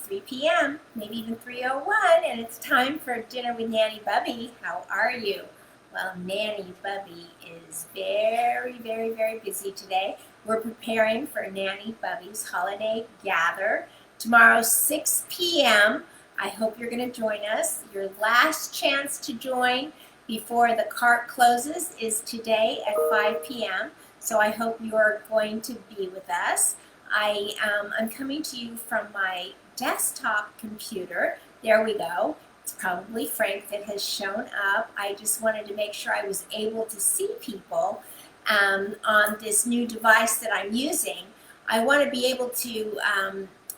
3 p.m., maybe even 3:01, and it's time for dinner with Nanny Bubby. How are you? Well, Nanny Bubby is very, very, very busy today. We're preparing for Nanny Bubby's holiday gather. Tomorrow, 6 p.m. I hope you're going to join us. Your last chance to join before the cart closes is today at 5 p.m. So I hope you're going to be with us. I'm coming to you from my desktop computer. There we go. It's probably Frank that has shown up. I just wanted to make sure I was able to see people on this new device that I'm using. I want to be able to,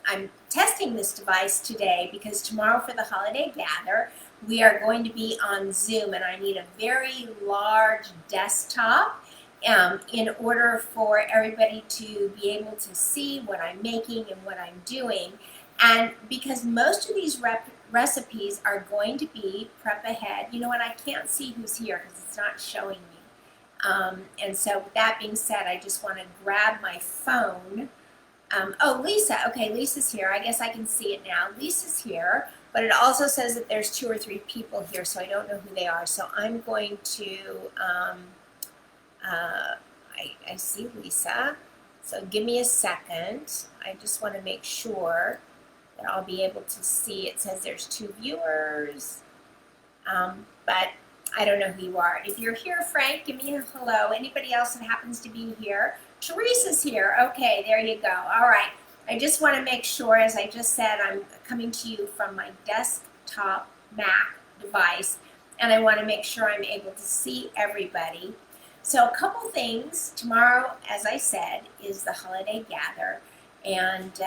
I'm testing this device today because tomorrow for the holiday gather, we are going to be on Zoom, and I need a very large desktop in order for everybody to be able to see what I'm making and what I'm doing. And because most of these recipes are going to be prep ahead. You know what, I can't see who's here because it's not showing me. And so with that being said, I just want to grab my phone. Oh, Lisa. Okay, Lisa's here. I guess I can see it now. Lisa's here, but it also says that there's 2 or 3 people here, so I don't know who they are. So I'm going to... I see Lisa, so give me a second. I just want to make sure that I'll be able to see. It says there's 2 viewers, but I don't know who you are. If you're here, Frank, give me a hello. Anybody else that happens to be here? Teresa's here. Okay, there you go. All right. I just want to make sure, as I just said, I'm coming to you from my desktop Mac device, and I want to make sure I'm able to see everybody. So a couple things. Tomorrow, as I said, is the holiday gather, and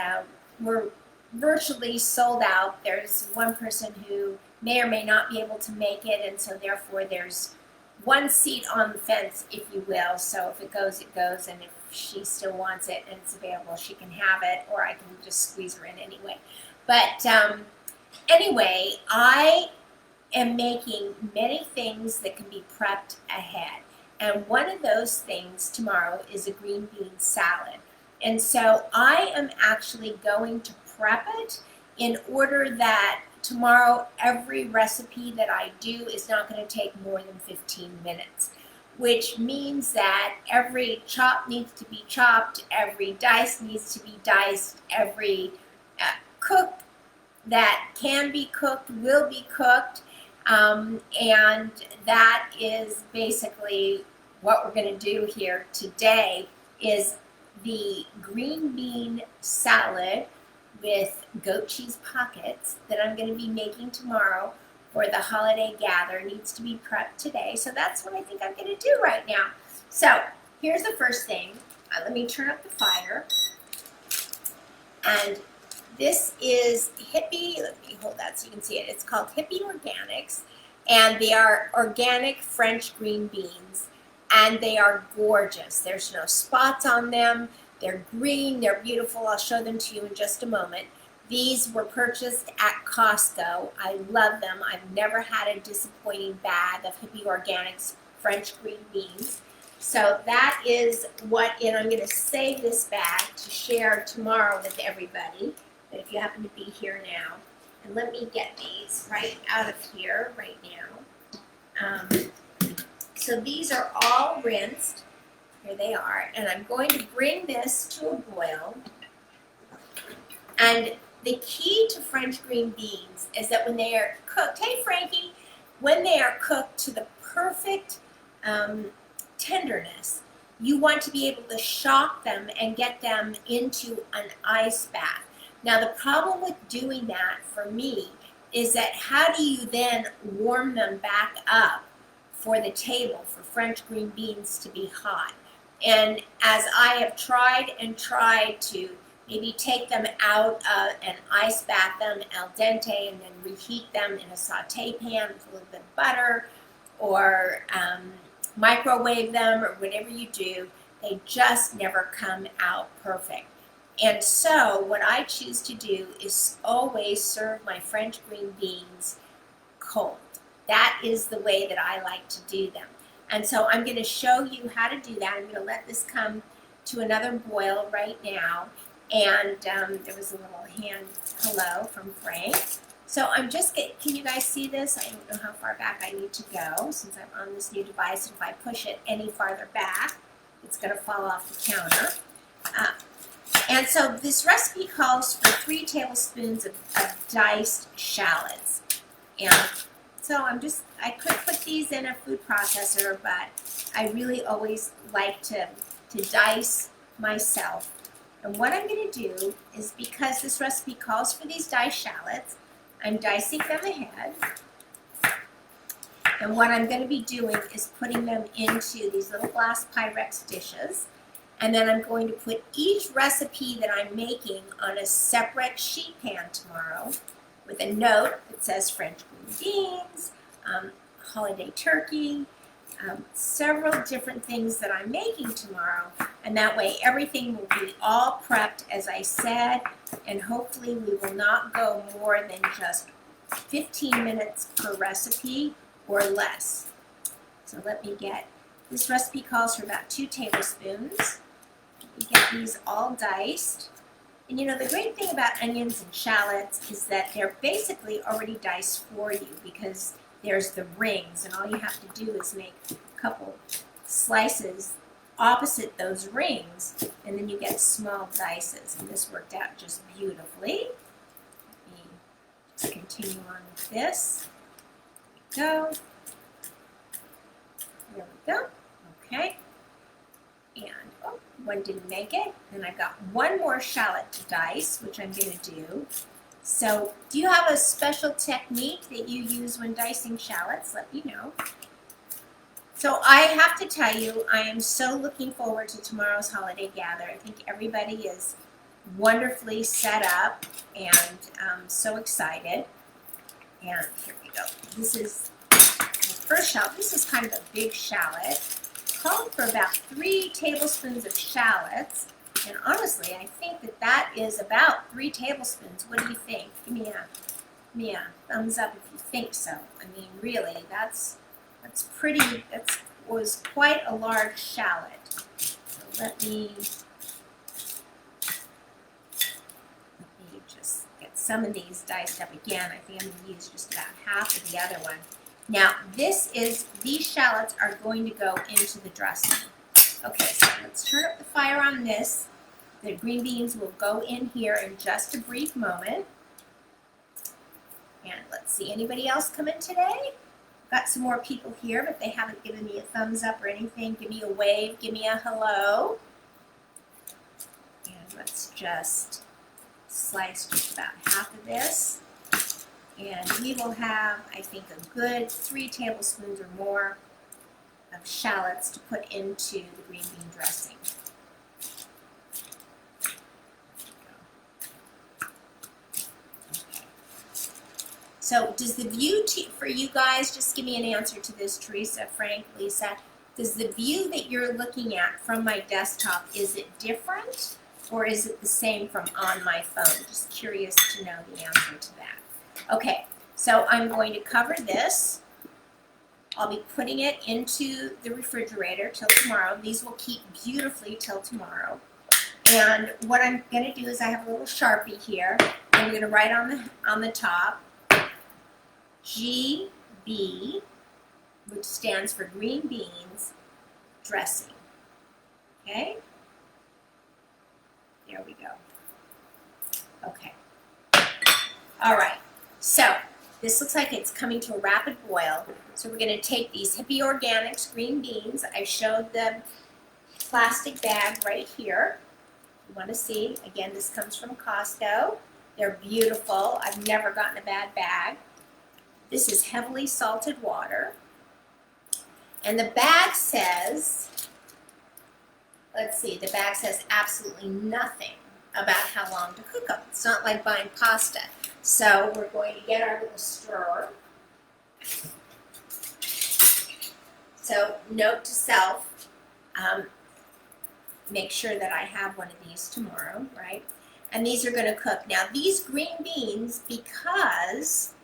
we're virtually sold out. There's one person who may or may not be able to make it, and so therefore there's 1 seat on the fence, if you will. So if it goes, it goes, and if she still wants it and it's available, she can have it, or I can just squeeze her in anyway. But anyway, I am making many things that can be prepped ahead. And one of those things tomorrow is a green bean salad. And so I am actually going to prep it in order that tomorrow every recipe that I do is not going to take more than 15 minutes, which means that every chop needs to be chopped, every dice needs to be diced, every cook that can be cooked will be cooked, and that is basically what we're going to do here today is the green bean salad with goat cheese pockets that I'm going to be making tomorrow for the holiday gather. Needs to be prepped today. So that's what I think I'm going to do right now. So here's the first thing. Let me turn up the fire. And this is Hippie. Let me hold that so you can see it. It's called Hippie Organics. And they are organic French green beans. And they are gorgeous. There's no spots on them. They're green. They're beautiful. I'll show them to you in just a moment. These were purchased at Costco. I love them. I've never had a disappointing bag of Hippie Organics French green beans. So that is what, and I'm going to save this bag to share tomorrow with everybody. But if you happen to be here now, and let me get these right out of here right now. So these are all rinsed. Here they are. And I'm going to bring this to a boil. And the key to French green beans is that when they are cooked, hey Frankie, when they are cooked to the perfect tenderness, you want to be able to shock them and get them into an ice bath. Now the problem with doing that for me is that how do you then warm them back up for the table for French green beans to be hot? And as I have tried and tried to maybe take them out and ice bath them al dente and then reheat them in a saute pan with a little bit of butter, or microwave them, or whatever you do, they just never come out perfect. And so what I choose to do is always serve my French green beans cold. That is the way that I like to do them. And so I'm going to show you how to do that. I'm going to let this come to another boil right now. And there was a little hand hello from Frank. So I'm just can you guys see this? I don't know how far back I need to go since I'm on this new device. If I push it any farther back, it's going to fall off the counter. And so this recipe calls for 3 tablespoons of diced shallots. And so I could put these in a food processor, but I really always like to dice myself. And what I'm going to do is, because this recipe calls for these diced shallots, I'm dicing them ahead. And what I'm going to be doing is putting them into these little glass Pyrex dishes. And then I'm going to put each recipe that I'm making on a separate sheet pan tomorrow with a note that says French green beans, holiday turkey, several different things that I'm making tomorrow. And that way everything will be all prepped, as I said, and hopefully we will not go more than just 15 minutes per recipe or less. So let me get, this recipe calls for about 2 tablespoons. We get these all diced. And you know, the great thing about onions and shallots is that they're basically already diced for you, because there's the rings, and all you have to do is make a couple slices opposite those rings, and then you get small dices. And this worked out just beautifully. Let me just continue on with this. There we go. There we go. Okay. And oh, one didn't make it. And I've got one more shallot to dice, which I'm going to do. So, do you have a special technique that you use when dicing shallots? Let me know. So, I have to tell you, I am so looking forward to tomorrow's holiday gather. I think everybody is wonderfully set up, and I'm so excited. And here we go. This is the first shallot. This is kind of a big shallot. Called for about 3 tablespoons of shallots, and honestly, I think that is about 3 tablespoons. What do you think? Give me a thumbs up if you think so. I mean, really, that's pretty. That was quite a large shallot. So let me just get some of these diced up again. I think I'm going to use just about half of the other one. Now, these shallots are going to go into the dressing. Okay, so let's turn up the fire on this. The green beans will go in here in just a brief moment. And let's see, anybody else come in today? Got some more people here, but they haven't given me a thumbs up or anything. Give me a wave, give me a hello. And let's just slice just about half of this. And we will have, I think, a good 3 tablespoons or more of shallots to put into the green bean dressing. Okay. So does the view for you guys, just give me an answer to this, Teresa, Frank, Lisa, does the view that you're looking at from my desktop, is it different or is it the same from on my phone? Just curious to know the answer to that. Okay, so I'm going to cover this. I'll be putting it into the refrigerator till tomorrow. These will keep beautifully till tomorrow. And what I'm going to do is I have a little Sharpie here. I'm going to write on the top GB, which stands for green beans dressing. Okay? There we go. Okay. All right. So, this looks like it's coming to a rapid boil. So we're going to take these Hippie Organics green beans. I showed the plastic bag right here. You want to see, again, this comes from Costco. They're beautiful. I've never gotten a bad bag. This is heavily salted water. And the bag says, let's see, the bag says absolutely nothing about how long to cook them. It's not like buying pasta. So we're going to get our little stirrer. So note to self, make sure that I have one of these tomorrow, right? And these are going to cook. Now these green beans, because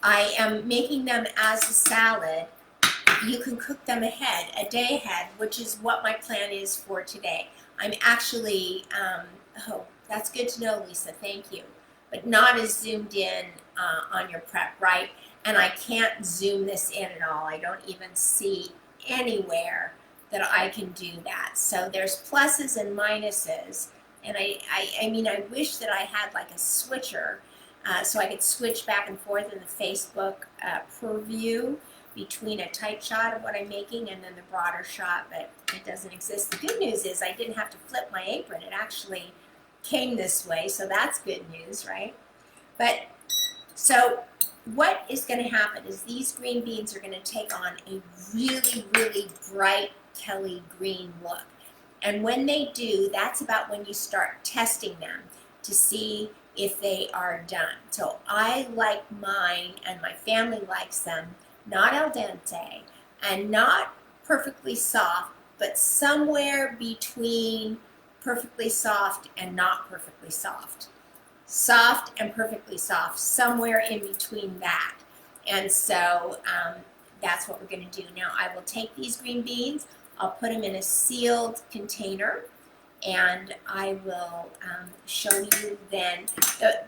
I am making them as a salad, you can cook them ahead, a day ahead, which is what my plan is for today. I'm actually Oh, that's good to know, Lisa. Thank you. But not as zoomed in on your prep, right? And I can't zoom this in at all. I don't even see anywhere that I can do that. So there's pluses and minuses. And I mean, I wish that I had like a switcher so I could switch back and forth in the Facebook preview between a tight shot of what I'm making and then the broader shot, but it doesn't exist. The good news is I didn't have to flip my apron. It actually came this way, so that's good news, right? But so what is going to happen is these green beans are going to take on a really, really bright Kelly green look. And when they do, that's about when you start testing them to see if they are done. So I like mine, and my family likes them, not al dente and not perfectly soft, but somewhere between perfectly soft and not perfectly soft. Soft and perfectly soft, somewhere in between that. And so that's what we're going to do. Now I will take these green beans, I'll put them in a sealed container, and I will show you then.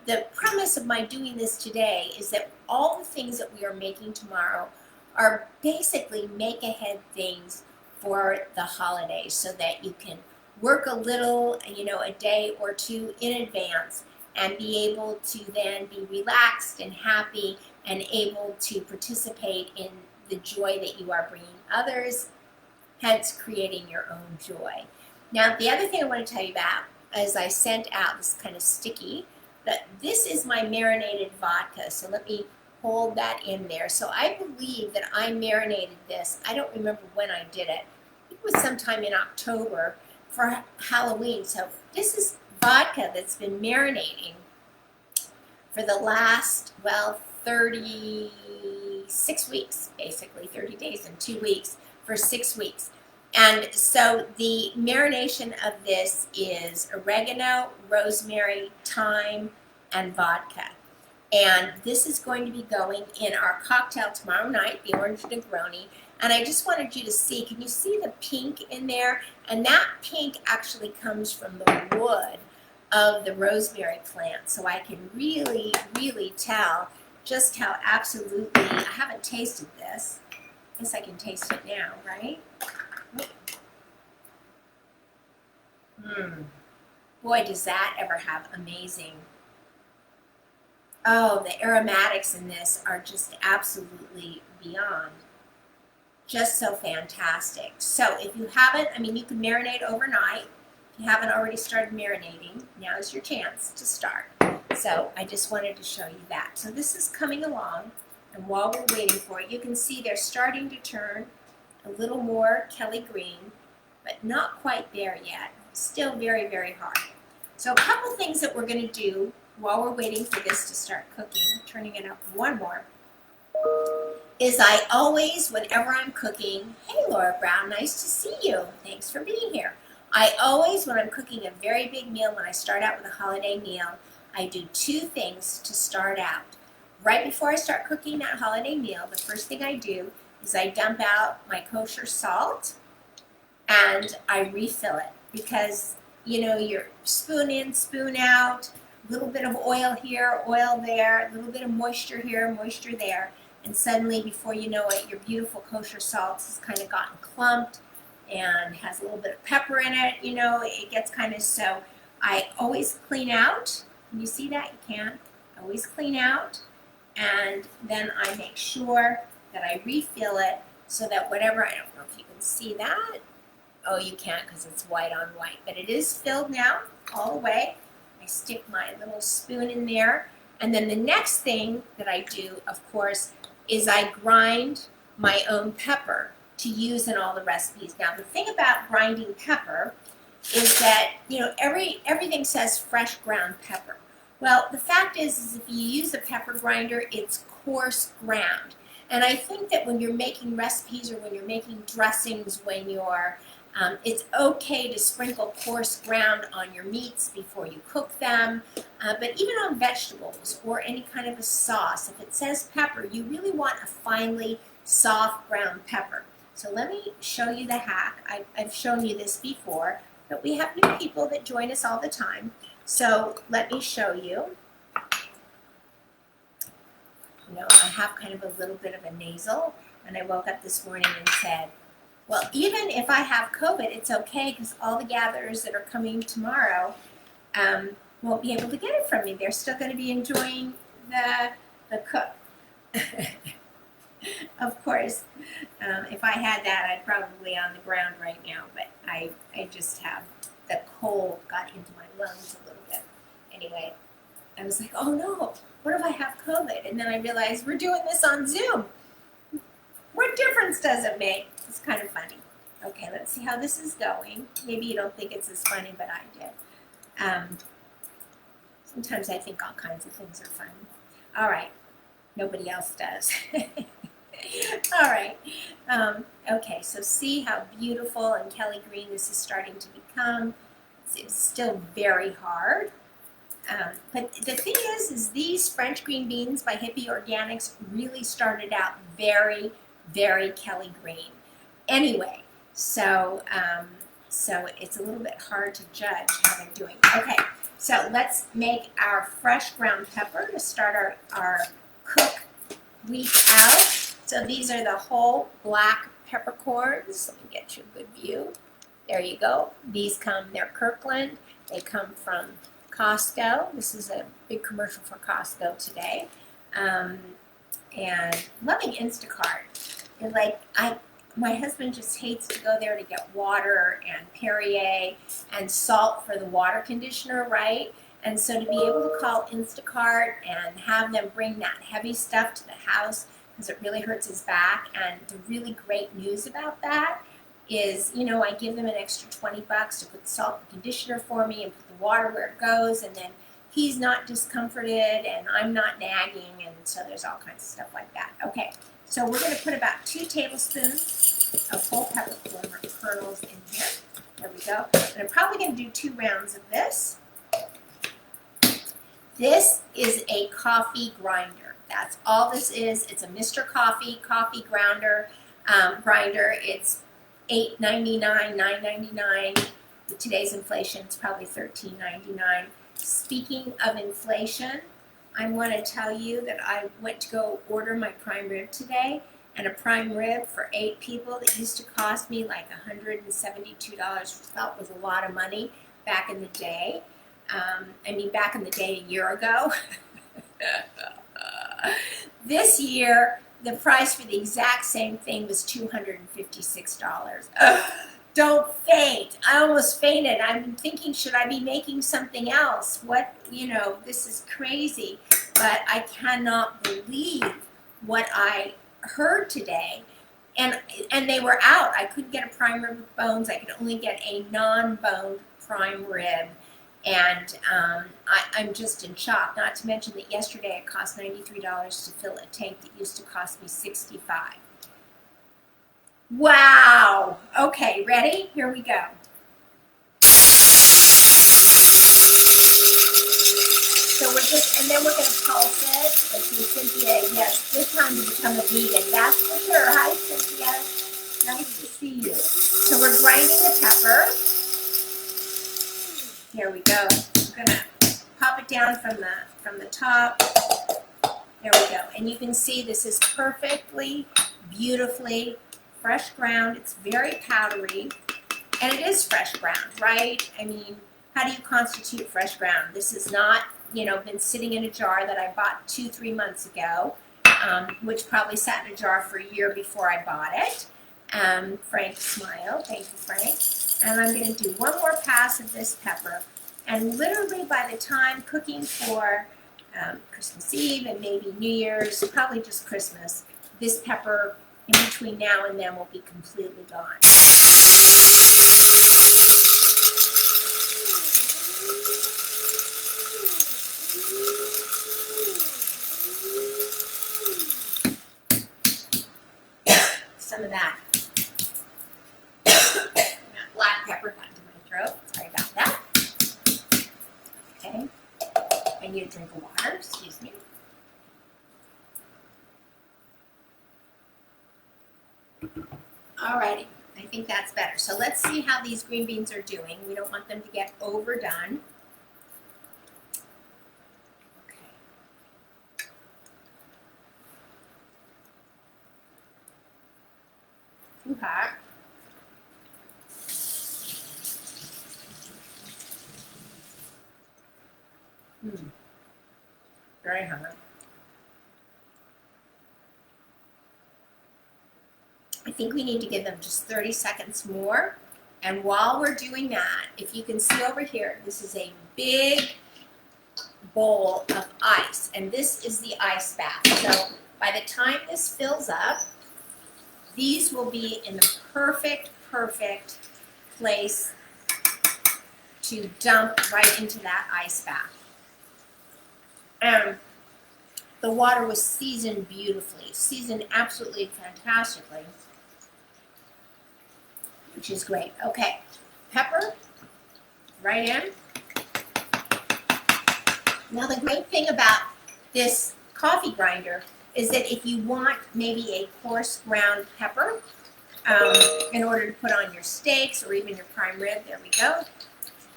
The premise of my doing this today is that all the things that we are making tomorrow are basically make-ahead things for the holidays so that you can work a little, you know, a day or two in advance and be able to then be relaxed and happy and able to participate in the joy that you are bringing others, hence creating your own joy. Now, the other thing I want to tell you about is I sent out this kind of sticky, that this is my marinated vodka. So let me hold that in there. So I believe that I marinated this. I don't remember when I did it. It was sometime in October for Halloween. So this is vodka that's been marinating for the last, well, 36 weeks, basically 30 days and 2 weeks for 6 weeks. And so the marination of this is oregano, rosemary, thyme, and vodka. And this is going to be going in our cocktail tomorrow night, the Orange Negroni. And I just wanted you to see, can you see the pink in there? And that pink actually comes from the wood of the rosemary plant. So I can really, really tell just how absolutely, I haven't tasted this. I guess I can taste it now, right? Boy, does that ever have amazing. Oh, the aromatics in this are just absolutely beyond. Just so fantastic. So if you haven't, I mean, you can marinate overnight. If you haven't already started marinating, now is your chance to start. So I just wanted to show you that. So this is coming along, and while we're waiting for it, you can see they're starting to turn a little more Kelly green, but not quite there yet. Still very, very hard. So a couple things that we're going to do while we're waiting for this to start cooking, turning it up one more, is I always, whenever I'm cooking, hey Laura Brown, nice to see you. Thanks for being here. I always, when I'm cooking a very big meal, when I start out with a holiday meal, I do two things to start out. Right before I start cooking that holiday meal, the first thing I do is I dump out my kosher salt and I refill it because, you know, you're spoon in, spoon out, a little bit of oil here, oil there, a little bit of moisture here, moisture there, and suddenly, before you know it, your beautiful kosher salt has kind of gotten clumped and has a little bit of pepper in it, you know, it gets kind of, so I always clean out. Can you see that? You can. I always clean out, and then I make sure that I refill it so that whatever, I don't know if you can see that. Oh, you can't because it's white on white, but it is filled now all the way. I stick my little spoon in there, and then the next thing that I do, of course, is I grind my own pepper to use in all the recipes. Now, the thing about grinding pepper is that, you know, everything says fresh ground pepper. Well, the fact is if you use a pepper grinder, it's coarse ground. And I think that when you're making recipes or when you're making dressings, when you're it's okay to sprinkle coarse ground on your meats before you cook them, but even on vegetables or any kind of a sauce, if it says pepper, you really want a finely soft ground pepper. So let me show you the hack. I've shown you this before. but we have new people that join us all the time. So let me show you. You know, I have kind of a little bit of a nasal, and I woke up this morning and said, well, even if I have COVID, it's okay because all the gatherers that are coming tomorrow won't be able to get it from me. They're still going to be enjoying the cook. Of course, if I had that, I'd probably on the ground right now, but I just have the cold got into my lungs a little bit. Anyway, I was like, oh no, what if I have COVID? And then I realized we're doing this on Zoom. What difference does it make? It's kind of funny. Okay, let's see how this is going. Maybe you don't think it's as funny, but I did. Sometimes I think all kinds of things are funny. All right, nobody else does. All right. Okay, so see how beautiful and Kelly green this is starting to become. It's still very hard. But the thing is these French green beans by Hippie Organics really started out very, very Kelly green. Anyway, so it's a little bit hard to judge how they're doing. Okay, so let's make our fresh ground pepper to start our cook week out. So these are the whole black peppercorns. Let me get you a good view. There you go. These they're Kirkland. They come from Costco. This is a big commercial for Costco today. And loving Instacart. And my husband just hates to go there to get water and Perrier and salt for the water conditioner, right? And so to be able to call Instacart and have them bring that heavy stuff to the house because it really hurts his back. And the really great news about that is, you know, I give them an extra $20 to put the salt and conditioner for me and put the water where it goes, and then he's not discomforted and I'm not nagging, and so there's all kinds of stuff like that. Okay, so we're going to put about 2 tablespoons of whole peppercorn kernels in here. There we go. And I'm probably going to do 2 rounds of this. This is a coffee grinder. That's all this is. It's a Mr. Coffee grinder. It's $8.99, $9.99. With today's inflation, it's probably $13.99. Speaking of inflation, I want to tell you that I went to go order my prime rib today, and a prime rib for 8 people that used to cost me like $172, which I thought was a lot of money back in the day. Back in the day a year ago. This year, the price for the exact same thing was $256. Don't faint. I almost fainted. I'm thinking, should I be making something else? This is crazy. But I cannot believe what I heard today. And they were out. I couldn't get a prime rib with bones. I could only get a non-boned prime rib. And I'm just in shock, not to mention that yesterday it cost $93 to fill a tank that used to cost me $65. Wow! Okay, ready? Here we go. So and then we're going to pulse it. Let's see, Cynthia, yes, it's time to become a vegan. That's for sure. Hi, Cynthia. Nice to see you. So we're grinding the pepper. Here we go. I'm gonna pop it down from the top. There we go. And you can see this is perfectly, beautifully fresh ground. It's very powdery, and it is fresh ground, right? I mean, how do you constitute fresh ground? This is not, been sitting in a jar that I bought 2-3 months ago, which probably sat in a jar for a year before I bought it. Frank smiled. Thank you, Frank. And I'm going to do one more pass of this pepper. And literally by the time cooking for Christmas Eve and maybe New Year's, probably just Christmas, this pepper in between now and then will be completely gone. Some of that black pepper got into my throat. Sorry about that. Okay. I need a drink of water. Excuse me. Alrighty. I think that's better. So let's see how these green beans are doing. We don't want them to get overdone. Okay. Too hot. Very hot. I think we need to give them just 30 seconds more. And while we're doing that, if you can see over here, this is a big bowl of ice. And this is the ice bath. So by the time this fills up, these will be in the perfect place to dump right into that ice bath. And the water was seasoned beautifully, seasoned absolutely fantastically, which is great. Okay, pepper right in. Now the great thing about this coffee grinder is that if you want maybe a coarse ground pepper in order to put on your steaks or even your prime rib, there we go.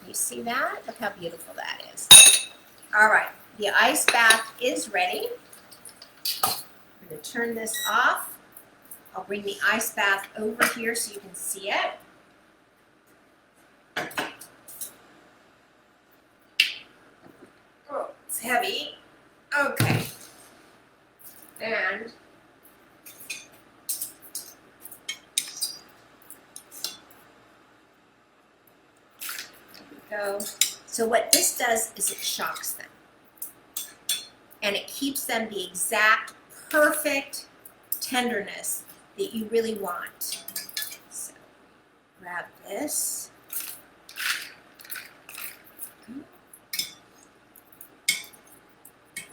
You see that? Look how beautiful that is. All right, the ice bath is ready. I'm going to turn this off. I'll bring the ice bath over here so you can see it. Oh, it's heavy. Okay. And there we go. So what this does is it shocks them. And it keeps them the exact perfect tenderness that you really want. So grab this.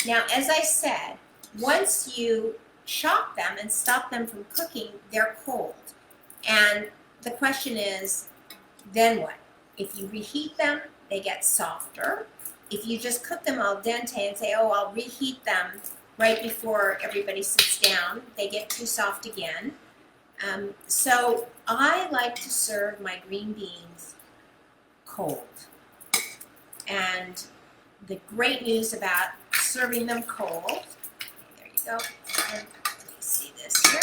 Now, as I said, once you shock them and stop them from cooking, they're cold. And the question is, then what? If you reheat them, they get softer. If you just cook them al dente and say, oh, I'll reheat them right before everybody sits down, they get too soft again. So I like to serve my green beans cold. And the great news about serving them cold, there you go, and let me see this here.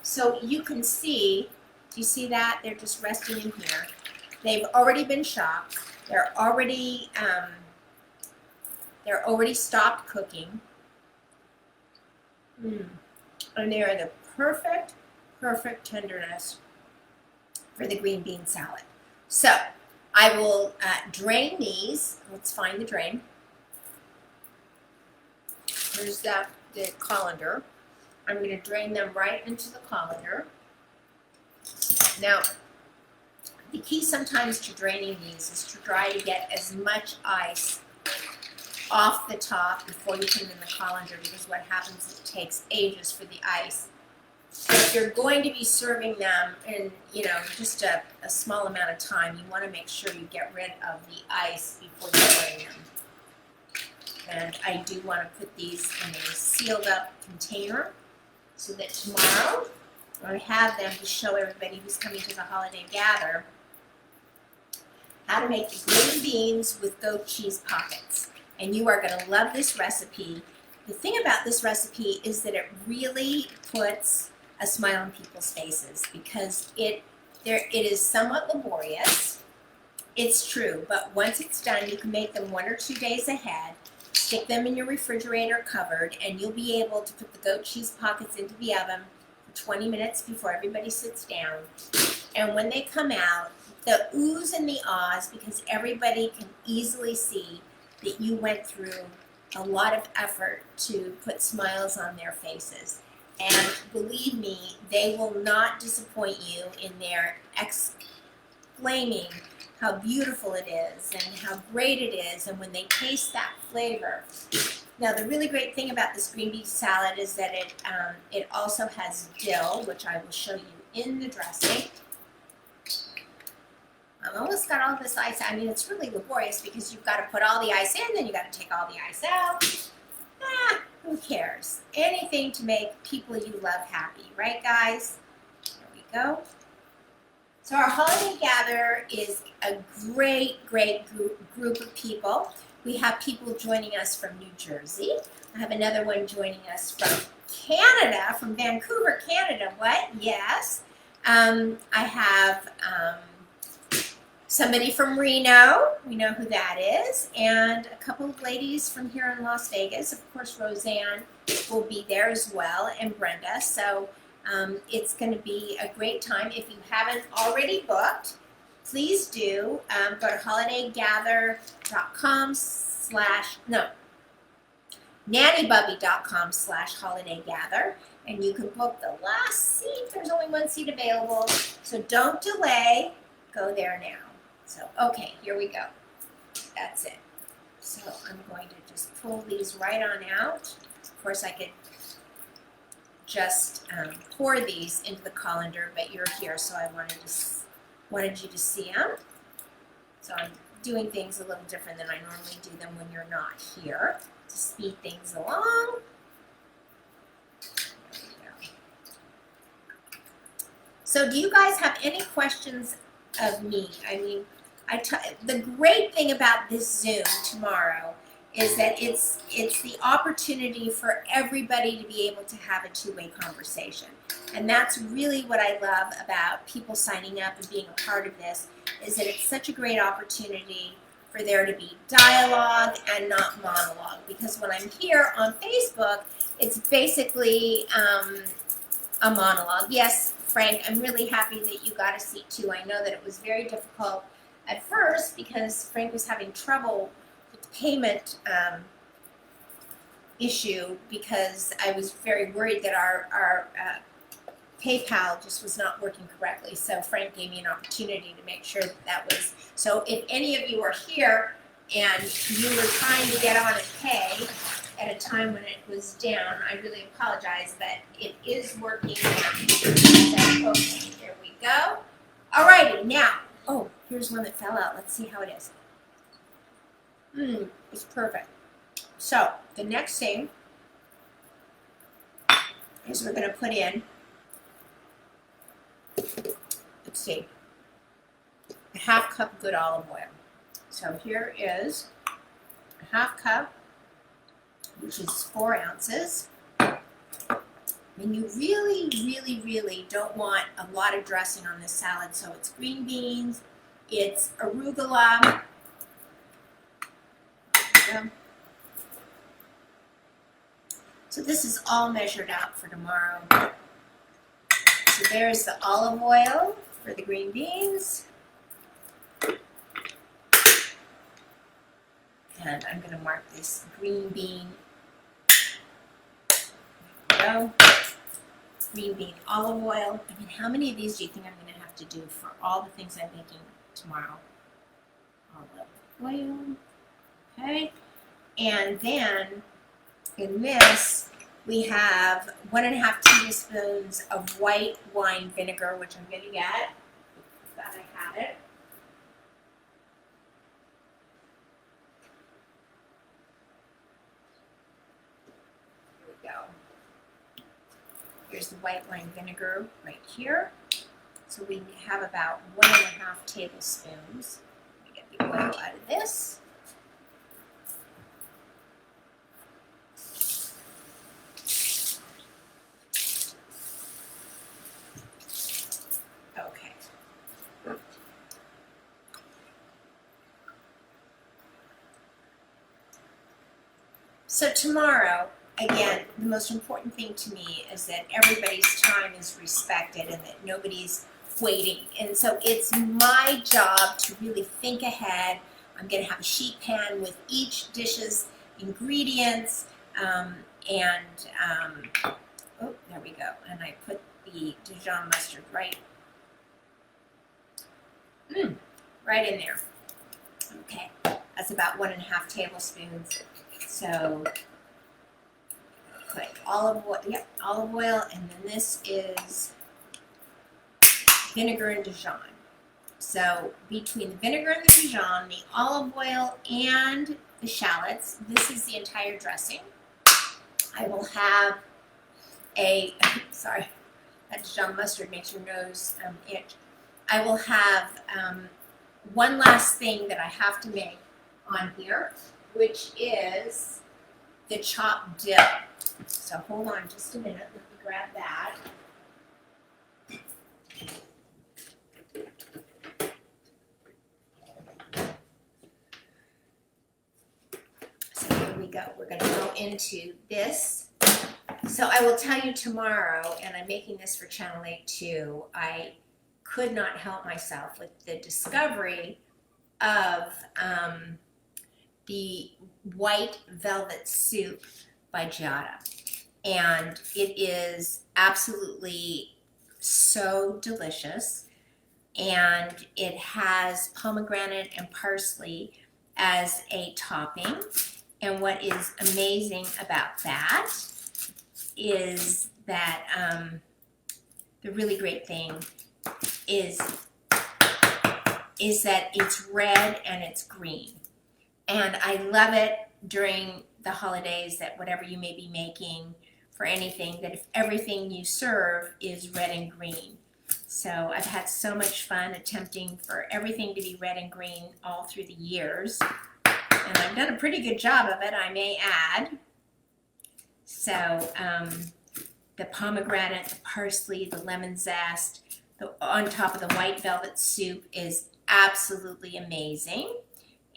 So you can see, do you see that? They're just resting in here. They've already been shocked. They're already stopped cooking. And they are the perfect tenderness for the green bean salad. So I will drain these. Let's find the drain. Here's the colander. I'm going to drain them right into the colander. Now, the key sometimes to draining these is to try to get as much ice off the top before you put them in the colander, because what happens is it takes ages for the ice. If you're going to be serving them in, just a small amount of time, you want to make sure you get rid of the ice before you drain them. And I do want to put these in a sealed up container so that tomorrow I have them to show everybody who's coming to the holiday gather how to make the green beans with goat cheese pockets. And you are going to love this recipe. The thing about this recipe is that it really puts a smile on people's faces, because it is somewhat laborious. It's true, but once it's done, you can make them 1 or 2 days ahead, stick them in your refrigerator cupboard, and you'll be able to put the goat cheese pockets into the oven for 20 minutes before everybody sits down. And when they come out, the oohs and the ahs, because everybody can easily see that you went through a lot of effort to put smiles on their faces. And believe me, they will not disappoint you in their exclaiming how beautiful it is and how great it is, and when they taste that flavor. Now, the really great thing about this green bean salad is that it also has dill, which I will show you in the dressing. I've almost got all this ice. I mean, it's really laborious because you've got to put all the ice in, then you've got to take all the ice out. Who cares? Anything to make people you love happy, right guys? There we go. So our holiday gather is a great group of people. We have people joining us from New Jersey. I have another one joining us from Canada, from Vancouver, Canada. What? Yes. I have somebody from Reno. We know who that is. And a couple of ladies from here in Las Vegas. Of course, Roseanne will be there as well, and Brenda. So it's going to be a great time. If you haven't already booked, please do. Go to nannybubby.com/holidaygather, and you can book the last seat. There's only one seat available, so don't delay. Go there now. So, okay, here we go. That's it. So I'm going to just pull these right on out. Of course, I could just pour these into the colander, but you're here, so I wanted you to see them. So I'm doing things a little different than I normally do them when you're not here, to speed things along. There we go. So do you guys have any questions of me? I mean, the great thing about this Zoom tomorrow is that it's the opportunity for everybody to be able to have a two-way conversation. And that's really what I love about people signing up and being a part of this, is that it's such a great opportunity for there to be dialogue and not monologue. Because when I'm here on Facebook, it's basically a monologue. Yes, Frank, I'm really happy that you got a seat too. I know that it was very difficult at first because Frank was having trouble with the payment issue, because I was very worried that our PayPal just was not working correctly. So Frank gave me an opportunity to make sure that was. So if any of you are here and you were trying to get on and pay at a time when it was down, I really apologize, but it is working now. So, okay, there we go. Alrighty, now, oh, here's one that fell out. Let's see how it is. It's perfect. So the next thing is we're going to put in, let's see, a half cup good olive oil. So here is a half cup, which is 4 ounces. And you really, really, really don't want a lot of dressing on this salad. So it's green beans, it's arugula. So this is all measured out for tomorrow. So there's the olive oil for the green beans. And I'm going to mark this green bean. There we go. Green bean olive oil. I mean, how many of these do you think I'm going to have to do for all the things I'm making tomorrow? Olive oil. Okay. And then in this, we have 1.5 teaspoons of white wine vinegar, which I'm going to get. Glad I had it. Here we go. Here's the white wine vinegar right here. So we have about 1.5 tablespoons. Let me get the oil out of this. So tomorrow, again, the most important thing to me is that everybody's time is respected and that nobody's waiting. And so it's my job to really think ahead. I'm going to have a sheet pan with each dish's ingredients. Oh, there we go. And I put the Dijon mustard right in there. Okay, that's about 1.5 tablespoons. So put olive oil, and then this is vinegar and Dijon. So between the vinegar and the Dijon, the olive oil, and the shallots, this is the entire dressing. I will have a, sorry, that Dijon mustard makes your nose itch. I will have one last thing that I have to make on here, which is the chopped dill. So hold on just a minute, let me grab that. So here we go, we're gonna go into this. So I will tell you tomorrow, and I'm making this for Channel 8 too, I could not help myself with the discovery of the white velvet soup by Giada. And it is absolutely so delicious. And it has pomegranate and parsley as a topping. And what is amazing about that is that the really great thing is that it's red and it's green. And I love it during the holidays, that whatever you may be making for anything, that if everything you serve is red and green. So I've had so much fun attempting for everything to be red and green all through the years. And I've done a pretty good job of it, I may add. So the pomegranate, the parsley, the lemon zest, on top of the white velvet soup is absolutely amazing.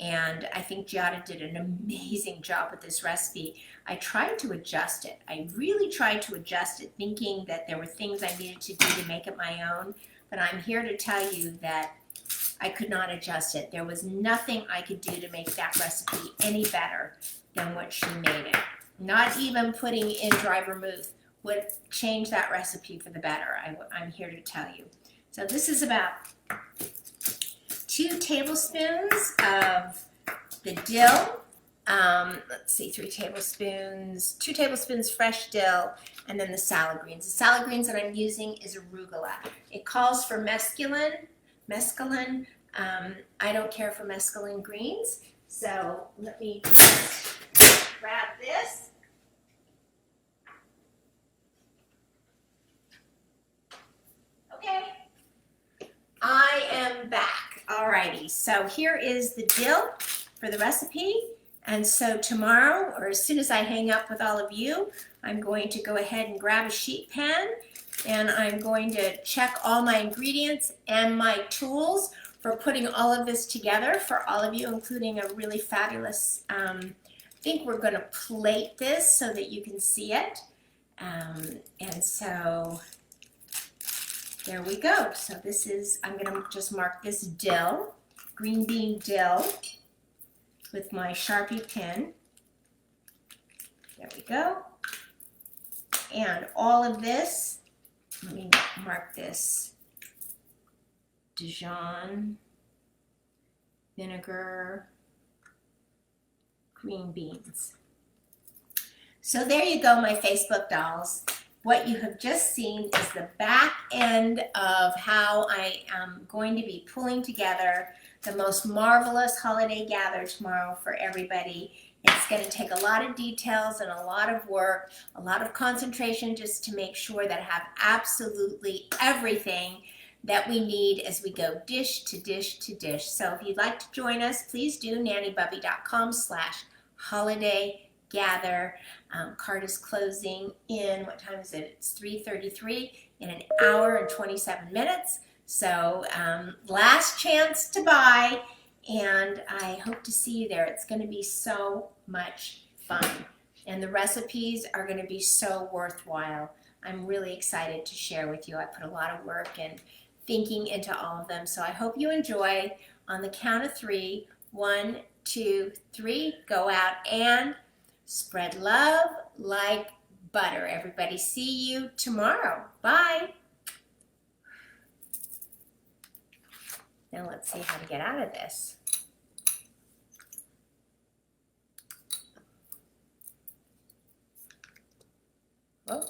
And I think Giada did an amazing job with this recipe. I tried to adjust it. I really tried to adjust it, thinking that there were things I needed to do to make it my own. But I'm here to tell you that I could not adjust it. There was nothing I could do to make that recipe any better than what she made it. Not even putting in dry vermouth would change that recipe for the better, I'm here to tell you. So this is about 2 tablespoons of the dill. Let's see, 3 tablespoons, 2 tablespoons fresh dill, and then the salad greens. The salad greens that I'm using is arugula. It calls for mesclun. I don't care for mesclun greens, so let me just grab this. Okay, I am back. Alrighty, so here is the dill for the recipe. And so tomorrow, or as soon as I hang up with all of you, I'm going to go ahead and grab a sheet pan, and I'm going to check all my ingredients and my tools for putting all of this together for all of you, including a really fabulous, I think we're going to plate this so that you can see it. And so there we go. So this is, I'm going to just mark this dill, green bean dill, with my Sharpie pen. There we go. And all of this, let me mark this, Dijon, vinegar, green beans. So there you go, my Facebook dolls. What you have just seen is the back end of how I am going to be pulling together the most marvelous holiday gather tomorrow for everybody. It's going to take a lot of details and a lot of work, a lot of concentration, just to make sure that I have absolutely everything that we need as we go dish to dish to dish. So if you'd like to join us, please do nannybubby.com/holiday-gather. Cart is closing in, what time is it? It's 3:33, in an hour and 27 minutes. So last chance to buy, and I hope to see you there. It's going to be so much fun, and the recipes are going to be so worthwhile. I'm really excited to share with you. I put a lot of work and thinking into all of them, so I hope you enjoy. On the count of 3, 1, 2, 3, go out and spread love like butter. Everybody, see you tomorrow. Bye. Now let's see how to get out of this. Whoa.